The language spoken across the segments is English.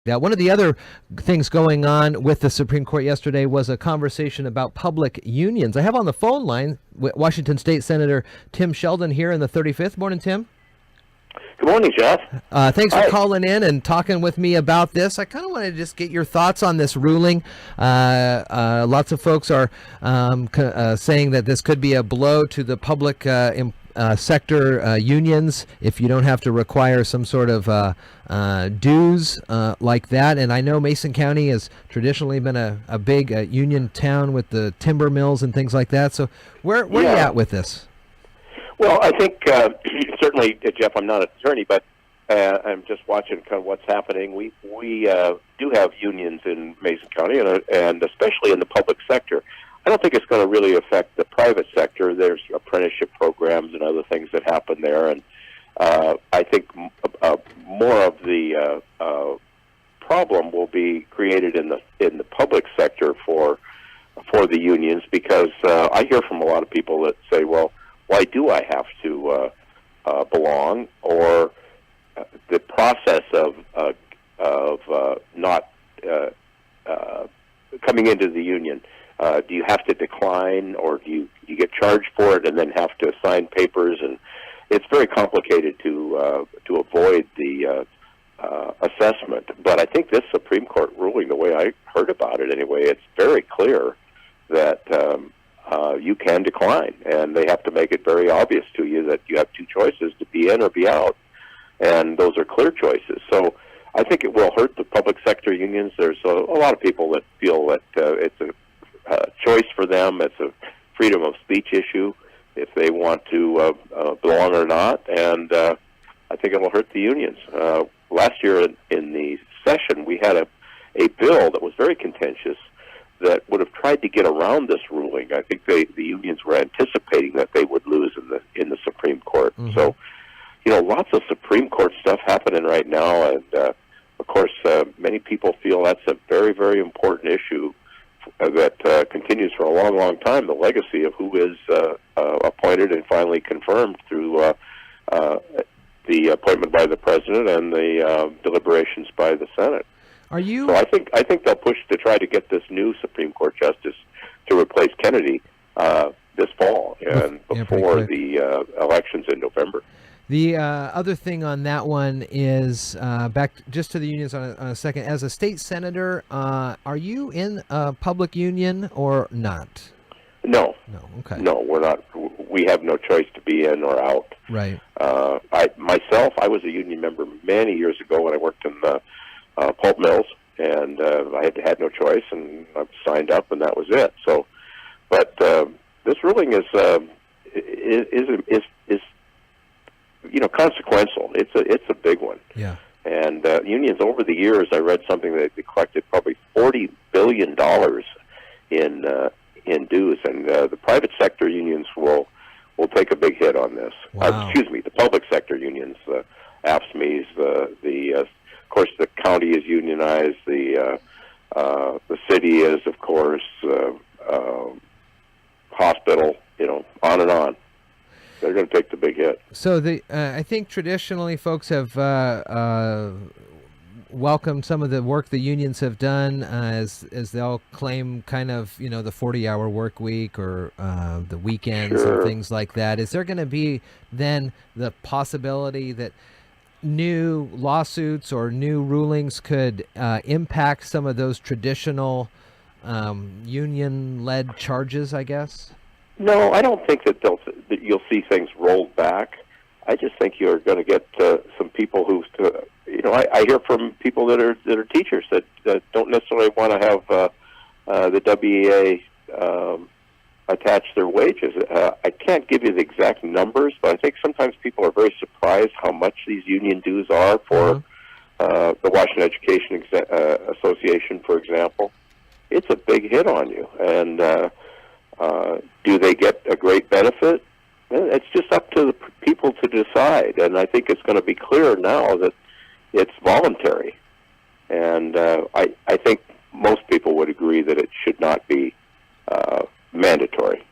One of the other things going on with the Supreme Court yesterday was a conversation about public unions. I have on the phone line Washington State Senator Tim Sheldon here in the 35th. Morning, Tim. Good morning, Jeff. Thanks Hi. for calling in and talking with me about this. I kind of want to just get your thoughts on this ruling. Lots of folks are saying that this could be a blow to the public sector unions if you don't have to require some sort of dues like that. And I know Mason County has traditionally been a big union town with the timber mills and things like that. So where are you at with this? Well, I think certainly, Jeff, I'm not an attorney, but I'm just watching kind of what's happening. We do have unions in Mason County, and especially in the public sector. I don't think it's going to really affect the private sector. There's apprenticeship programs and other things that happen there, and I think more of the problem will be created in the public sector for the unions, because I hear from a lot of people that say, well, why do I have to belong? Or the process of not coming into the union. Do you have to decline, or do you get charged for it and then have to sign papers? And it's very complicated to avoid the assessment. But I think this Supreme Court ruling, the way I heard about it anyway, it's very clear that you can decline, and they have to make it very obvious to you that you have two choices, to be in or be out, and those are clear choices. So I think it will hurt the public sector unions. There's a lot of people that feel that it's a choice for them. It's a freedom of speech issue if they want to belong or not, and I think it will hurt the unions. Last year in the session, we had a bill that was very contentious that would have tried to get around this ruling. I think the unions were anticipating that they would lose in the Supreme Court. Mm-hmm. So, lots of Supreme Court stuff happening right now, and of course, many people feel that's a very, very important issue that continues for a long, long time. The legacy of who is appointed and finally confirmed through the appointment by the president and the deliberations by the Senate. So I think they'll push to try to get this new Supreme Court justice to replace Kennedy this fall and before the elections in November. The other thing on that one is back just to the unions on a second. As a state senator, are you in a public union or not? No. No. Okay. No, we're not. We have no choice to be in or out. Right. I was a union member many years ago when I worked in the pulp mills, and I had no choice, and I signed up, and that was it. So, but this ruling is consequential. It's a big one. Yeah. And unions over the years, I read something that they collected probably $40 billion in dues, and the private sector unions will take a big hit on this. Wow. The public sector unions, AFSCMEs, of course, the county is unionized. The city is, of course, hospital. On and on. They're going to take the big hit. So I think traditionally folks have welcomed some of the work the unions have done, as they'll claim kind of the 40-hour work week or the weekends and things like that. Is there going to be then the possibility that new lawsuits or new rulings could impact some of those traditional union-led charges, I guess? No, I don't think that you'll see things rolled back. I just think you're going to get some people who, I hear from people that are teachers that don't necessarily want to have the WEA attach their wages. I can't give you the exact numbers, but I think sometimes people are very surprised how much these union dues are for the Washington Education Association, for example. It's a big hit on you. And do they get a great benefit? It's just up to the people to decide. And I think it's going to be clear now that it's voluntary. And I think most people would agree that it should not be mandatory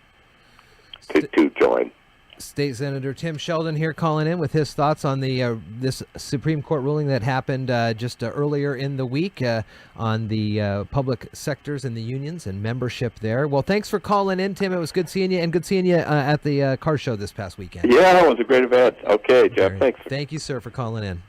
to join. State Senator Tim Sheldon here calling in with his thoughts on the this Supreme Court ruling that happened just earlier in the week on the public sectors and the unions and membership there. Well, thanks for calling in, Tim. It was good seeing you, and good seeing you at the car show this past weekend. Yeah, it was a great event. Okay, Jeff, thanks. Thank you, sir, for calling in.